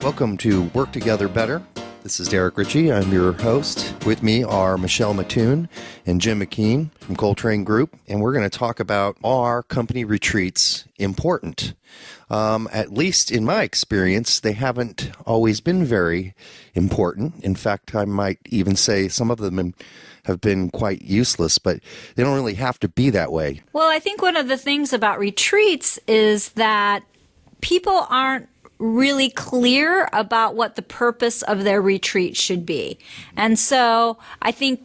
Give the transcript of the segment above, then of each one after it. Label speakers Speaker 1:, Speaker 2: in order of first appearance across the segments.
Speaker 1: Welcome to Work Together Better. This is Derek Ritchie. I'm your host. With me are Michele Mattoon and Jim McKean from Coltrain Group, and we're going to talk about, are company retreats important? At least in my experience, they haven't always been very important. In fact, I might even say some of them have been quite useless, but they don't really have to be that way.
Speaker 2: Well, I think one of the things about retreats is that people aren't really clear about what the purpose of their retreat should be. And so I think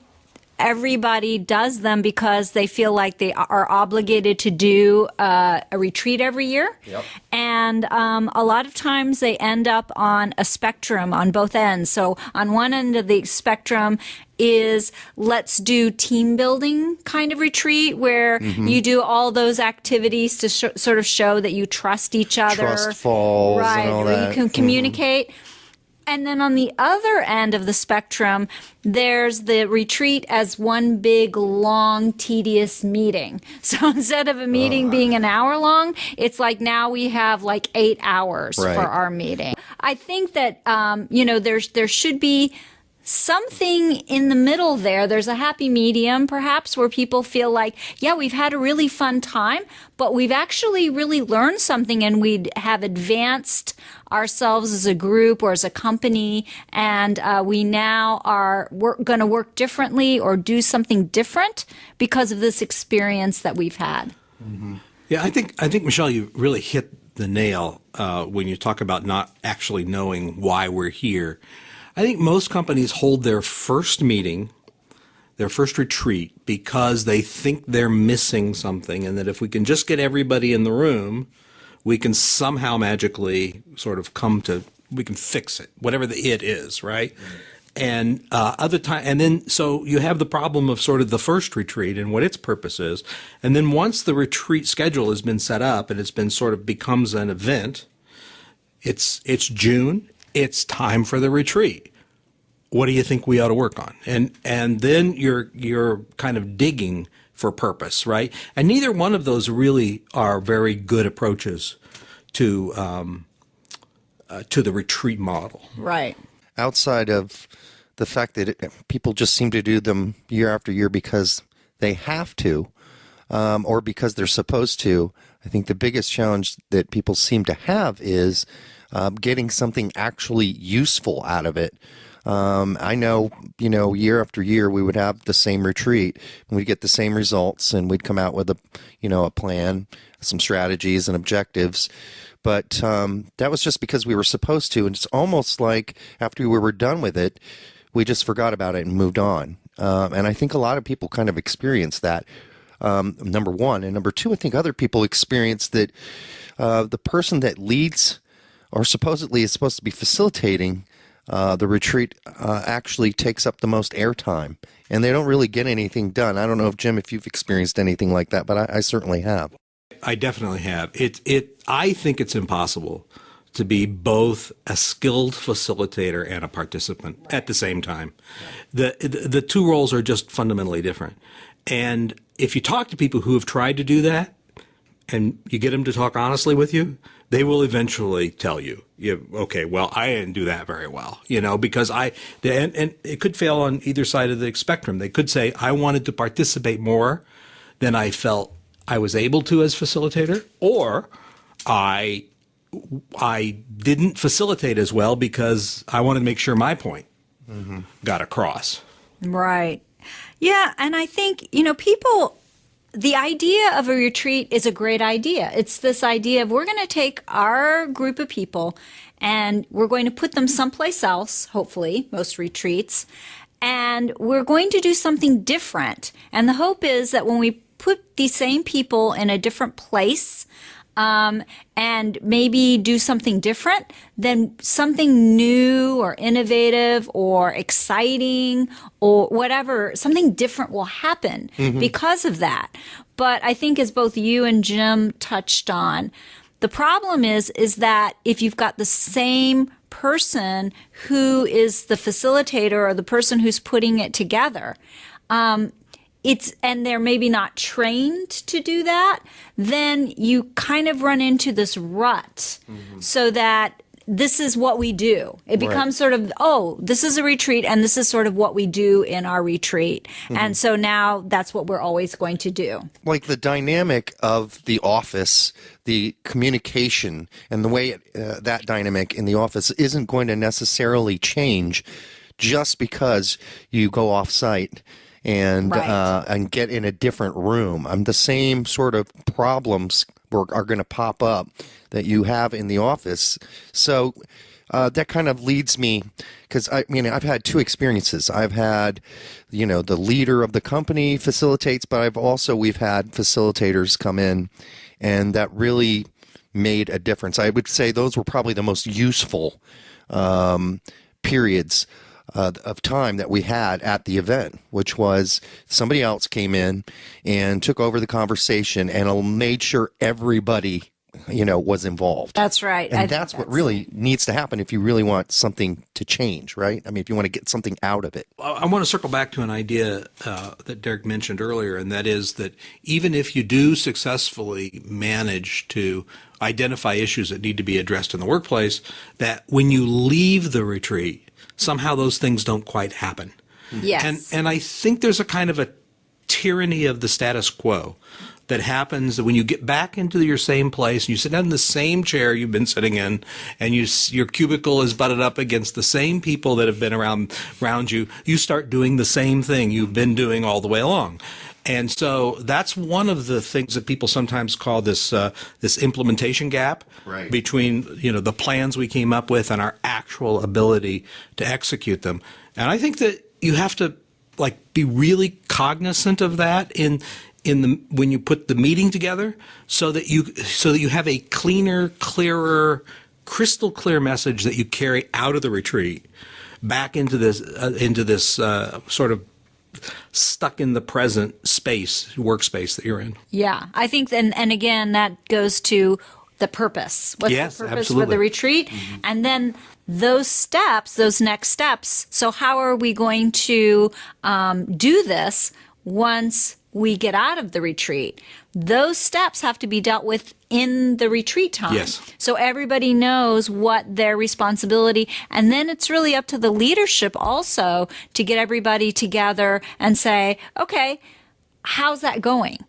Speaker 2: everybody does them because they feel like they are obligated to do a retreat every year.
Speaker 1: Yep.
Speaker 2: And a lot of times they end up on a spectrum on both ends. So on one end of the spectrum is let's do team building kind of retreat where you do all those activities to sort of show that you trust each other.
Speaker 1: Trust falls
Speaker 2: right,
Speaker 1: and all
Speaker 2: where
Speaker 1: that.
Speaker 2: you can communicate. And then on the other end of the spectrum, there's the retreat as one big, long, tedious meeting. So instead of a meeting being an hour long, it's like now we have like 8 hours
Speaker 1: Right.
Speaker 2: for our meeting. I think that, there should be something in the middle there. There's a happy medium, perhaps, where people feel like, yeah, we've had a really fun time, but we've actually really learned something and we have advanced ourselves as a group or as a company, and we now are going to work differently or do something different because of this experience that we've had.
Speaker 3: Mm-hmm. Yeah, I think Michele, you really hit the nail when you talk about not actually knowing why we're here. I think most companies hold their first meeting, their first retreat, because they think they're missing something, and that if we can just get everybody in the room, we can somehow magically sort of we can fix it, whatever the it is, right? And so you have the problem of sort of the first retreat and what its purpose is, and then once the retreat schedule has been set up and it's been sort of becomes an event, it's June. It's time for the retreat. What do you think we ought to work on? And then you're kind of digging for purpose, right? And neither one of those really are very good approaches to the retreat model.
Speaker 2: Right.
Speaker 1: Outside of the fact that people just seem to do them year after year because they have to, or because they're supposed to, I think the biggest challenge that people seem to have is getting something actually useful out of it. I know, year after year we would have the same retreat and we'd get the same results and we'd come out with a plan, some strategies and objectives. But that was just because we were supposed to. And it's almost like after we were done with it, we just forgot about it and moved on. And I think a lot of people kind of experience that, number one. And number two, I think other people experience that the person that leads or supposedly is supposed to be facilitating the retreat actually takes up the most airtime, and they don't really get anything done. I don't know if Jim, if you've experienced anything like that, but I certainly have.
Speaker 3: I definitely have. I think it's impossible to be both a skilled facilitator and a participant at the same time. The two roles are just fundamentally different. And if you talk to people who have tried to do that, and you get them to talk honestly with you, they will eventually tell you, okay, well, I didn't do that very well, because and it could fail on either side of the spectrum. They could say, I wanted to participate more than I felt I was able to as facilitator, or I didn't facilitate as well because I wanted to make sure my point got across.
Speaker 2: Right. Yeah, and I think, people... The idea of a retreat is a great idea. It's this idea of we're going to take our group of people and we're going to put them someplace else, hopefully, most retreats, and we're going to do something different. And the hope is that when we put these same people in a different place, and maybe do something different, then something new or innovative or exciting or whatever, something different will happen because of that. But I think as both you and Jim touched on, the problem is that if you've got the same person who is the facilitator or the person who's putting it together, and they're maybe not trained to do that, then you kind of run into this rut so that this is what we do. It becomes sort of, oh, this is a retreat and this is sort of what we do in our retreat. And so now that's what we're always going to do.
Speaker 1: Like the dynamic of the office, the communication, and the way that dynamic in the office isn't going to necessarily change just because you go off site and get in a different room. The same sort of problems are going to pop up that you have in the office. So that kind of leads me, because I've had two experiences. I've had, the leader of the company facilitates, but we've had facilitators come in, and that really made a difference. I would say those were probably the most useful periods of time that we had at the event, which was somebody else came in and took over the conversation and made sure everybody, was involved.
Speaker 2: That's right.
Speaker 1: And that's what really needs to happen if you really want something to change, right? If you want to get something out of it.
Speaker 3: I want to circle back to an idea that Derek mentioned earlier, and that is that even if you do successfully manage to identify issues that need to be addressed in the workplace, that when you leave the retreat, somehow those things don't quite happen.
Speaker 2: Yes.
Speaker 3: And I think there's a kind of a tyranny of the status quo that happens when you get back into your same place and you sit down in the same chair you've been sitting in, and your cubicle is butted up against the same people that have been around you. You start doing the same thing you've been doing all the way along. And so that's one of the things that people sometimes call this implementation gap between the plans we came up with and our actual ability to execute them. And I think that you have to be really cognizant of that when you put the meeting together, so that you have a cleaner, clearer, crystal clear message that you carry out of the retreat back into this sort of stuck in the present workspace that you're in.
Speaker 2: Yeah, I think, and again, that goes to the purpose. What's
Speaker 3: Yes,
Speaker 2: the purpose
Speaker 3: absolutely.
Speaker 2: for the retreat? Mm-hmm. And then those next steps. So how are we going to do this once we get out of the retreat? Those steps have to be dealt with in the retreat time.
Speaker 3: Yes.
Speaker 2: So everybody knows what their responsibility, and then it's really up to the leadership also to get everybody together and say, okay, how's that going?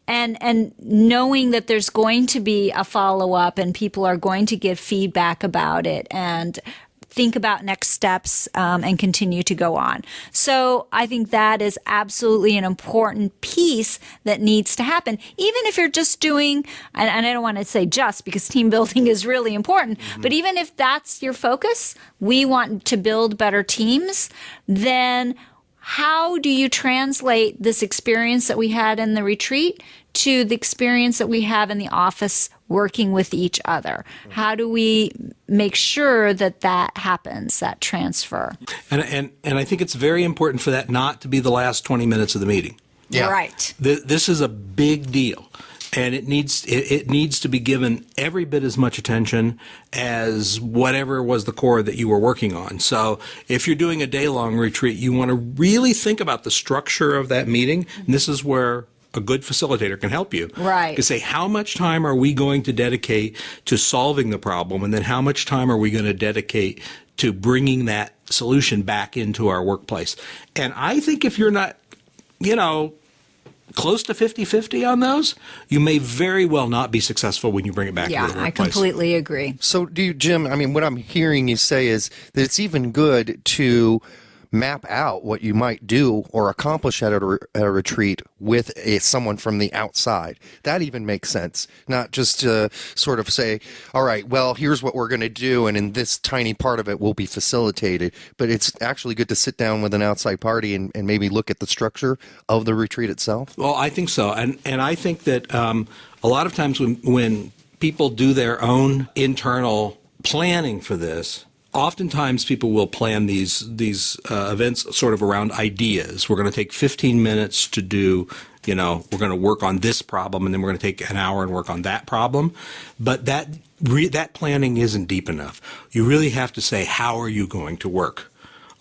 Speaker 2: And knowing that there's going to be a follow-up and people are going to give feedback about it and think about next steps and continue to go on. So I think that is absolutely an important piece that needs to happen. Even if you're just doing, and I don't want to say just, because team building is really important, but even if that's your focus, we want to build better teams, then how do you translate this experience that we had in the retreat to the experience that we have in the office working with each other? How do we make sure that happens, that transfer?
Speaker 3: And I think it's very important for that not to be the last 20 minutes of the meeting.
Speaker 1: Yeah.
Speaker 2: Right.
Speaker 3: This is a big deal. And it needs to be given every bit as much attention as whatever was the core that you were working on. So if you're doing a day-long retreat, you want to really think about the structure of that meeting. And this is where a good facilitator can help you.
Speaker 2: Right.
Speaker 3: To say, how much time are we going to dedicate to solving the problem? And then how much time are we going to dedicate to bringing that solution back into our workplace? And I think if you're not, close to 50-50 on those, you may very well not be successful when you bring it back into the workplace.
Speaker 2: I completely agree.
Speaker 1: So Jim, what I'm hearing you say is that it's even good to map out what you might do or accomplish at a retreat with someone from the outside. That even makes sense. Not just to sort of say, all right, well, here's what we're going to do, and in this tiny part of it will be facilitated. But it's actually good to sit down with an outside party and maybe look at the structure of the retreat itself.
Speaker 3: Well, I think so. And I think that a lot of times when people do their own internal planning for this, oftentimes people will plan these events sort of around ideas. We're going to take 15 minutes to do, we're going to work on this problem, and then we're going to take an hour and work on that problem. But that planning isn't deep enough. You really have to say, how are you going to work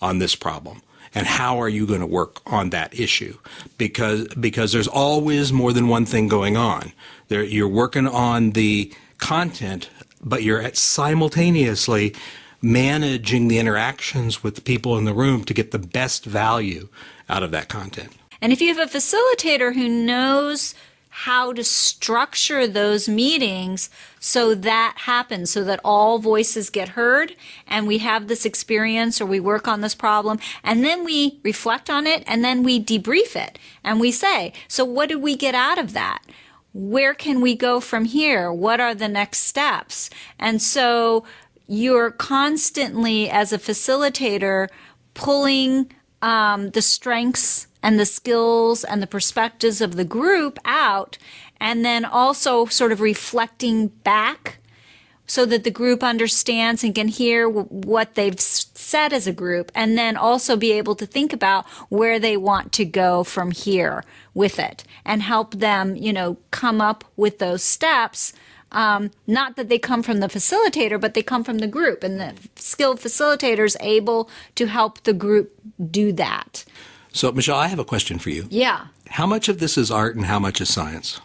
Speaker 3: on this problem? And how are you going to work on that issue? Because there's always more than one thing going on. You're working on the content but you're simultaneously managing the interactions with the people in the room to get the best value out of that content.
Speaker 2: And if you have a facilitator who knows how to structure those meetings so that happens, so that all voices get heard and we have this experience or we work on this problem and then we reflect on it and then we debrief it and we say, so what did we get out of that? Where can we go from here? What are the next steps? And so you're constantly, as a facilitator, pulling the strengths and the skills and the perspectives of the group out, and then also sort of reflecting back so that the group understands and can hear what they've said as a group, and then also be able to think about where they want to go from here with it and help them, come up with those steps. Not that they come from the facilitator, but they come from the group, and the skilled facilitator is able to help the group do that.
Speaker 3: So, Michele, I have a question for you.
Speaker 2: Yeah.
Speaker 3: How much of this is art and how much is science?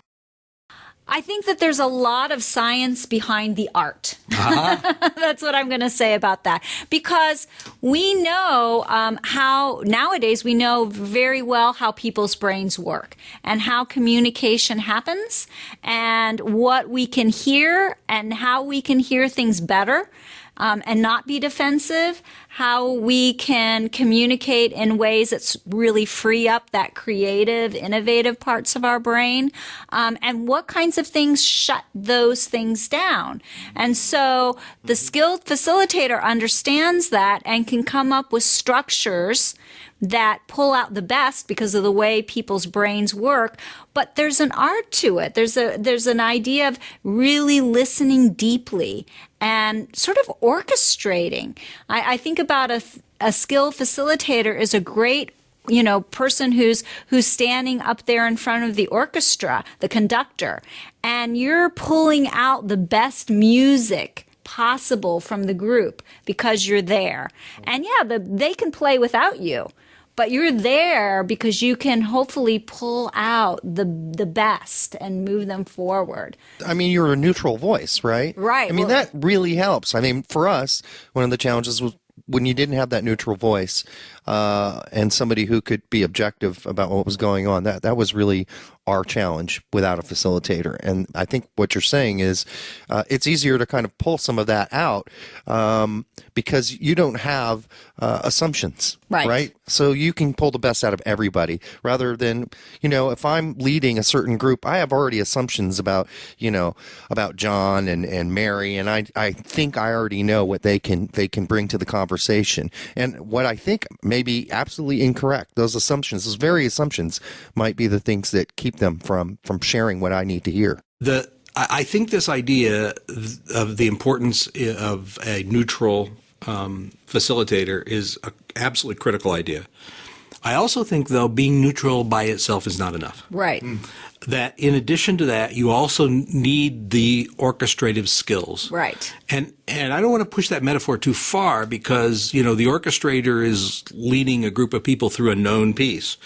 Speaker 2: I think that there's a lot of science behind the art. Uh-huh. That's what I'm going to say about that. Because we know how, nowadays, we know very well how people's brains work and how communication happens and what we can hear and how we can hear things better. And not be defensive, how we can communicate in ways that really free up that creative, innovative parts of our brain, and what kinds of things shut those things down. And so the skilled facilitator understands that and can come up with structures that pull out the best because of the way people's brains work. But there's an art to it. There's an idea of really listening deeply and sort of orchestrating. I think about a skilled facilitator is a great person who's standing up there in front of the orchestra, the conductor, and you're pulling out the best music possible from the group because you're there. And they can play without you. But you're there because you can hopefully pull out the best and move them forward.
Speaker 1: I mean, you're a neutral voice, right?
Speaker 2: Right.
Speaker 1: I mean, that really helps. I mean, for us, one of the challenges was when you didn't have that neutral voice and somebody who could be objective about what was going on. That was really our challenge without a facilitator. And I think what you're saying is it's easier to kind of pull some of that out because you don't have assumptions, right? So you can pull the best out of everybody rather than, if I'm leading a certain group, I have already assumptions about, about John and Mary, and I think I already know what they can bring to the conversation. And what I think may be absolutely incorrect, those very assumptions might be the things that keep them from sharing what I need to hear.
Speaker 3: I think this idea of the importance of a neutral facilitator is an absolutely critical idea. I also think, though, being neutral by itself is not enough.
Speaker 2: Right.
Speaker 3: That in addition to that, you also need the orchestrative skills.
Speaker 2: Right.
Speaker 3: And I don't want to push that metaphor too far because, the orchestrator is leading a group of people through a known piece.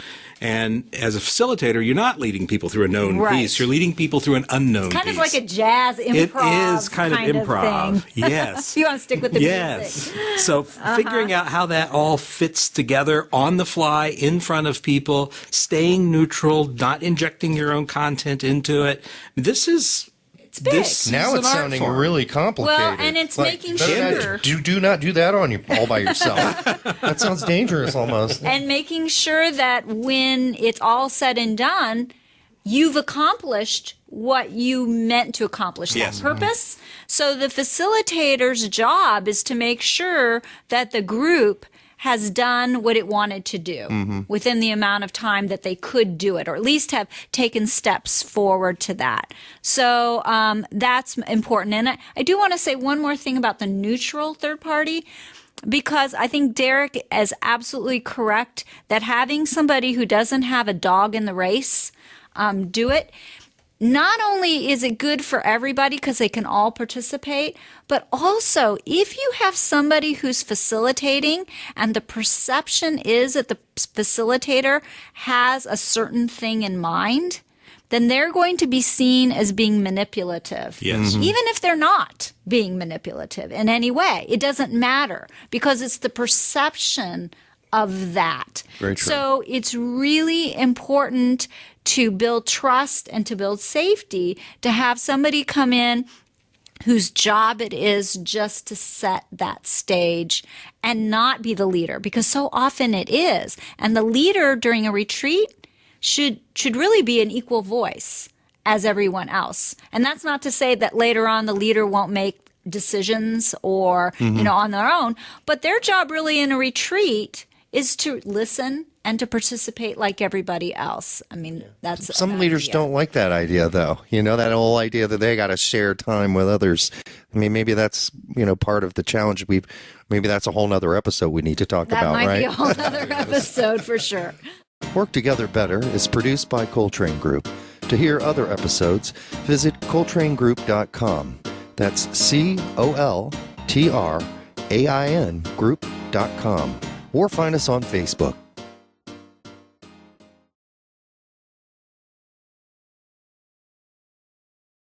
Speaker 3: And as a facilitator, you're not leading people through a known piece. You're leading people through an unknown piece.
Speaker 2: Kind of like a jazz improv.
Speaker 3: It is kind of improv.
Speaker 2: Thing.
Speaker 3: Yes.
Speaker 2: You want to stick with the music.
Speaker 3: So figuring out how that all fits together on the fly, in front of people, staying neutral, not injecting your own content into it. This is...
Speaker 2: It's big.
Speaker 1: Now it's sounding really complicated.
Speaker 2: Well, and it's making sure.
Speaker 1: Do not do that all by yourself. That sounds dangerous almost.
Speaker 2: And making sure that when it's all said and done, you've accomplished what you meant to accomplish, that purpose. So the facilitator's job is to make sure that the group has done what it wanted to do within the amount of time that they could do it, or at least have taken steps forward to that. So that's important. And I do want to say one more thing about the neutral third party, because I think Derek is absolutely correct that having somebody who doesn't have a dog in the race do it, not only is it good for everybody because they can all participate, but also if you have somebody who's facilitating and the perception is that the facilitator has a certain thing in mind, then they're going to be seen as being manipulative.
Speaker 3: Yes.
Speaker 2: Even if they're not being manipulative in any way, it doesn't matter because it's the perception of that.
Speaker 1: Very true.
Speaker 2: So it's really important to build trust and to build safety, to have somebody come in whose job it is just to set that stage and not be the leader, because so often it is. And the leader during a retreat should really be an equal voice as everyone else. And that's not to say that later on the leader won't make decisions or, on their own, but their job really in a retreat is to listen and to participate like everybody else. I mean, that's
Speaker 1: Some
Speaker 2: an
Speaker 1: leaders
Speaker 2: idea.
Speaker 1: don't like that idea, though. That whole idea that they got to share time with others. I mean, maybe that's, part of the challenge. Maybe that's a whole nother episode we need to talk
Speaker 2: That
Speaker 1: about,
Speaker 2: might
Speaker 1: right?
Speaker 2: be a whole other episode for sure.
Speaker 1: Work Together Better is produced by Coltrain Group. To hear other episodes, visit coltraingroup.com. That's COLTRAIN group.com. Or find us on Facebook.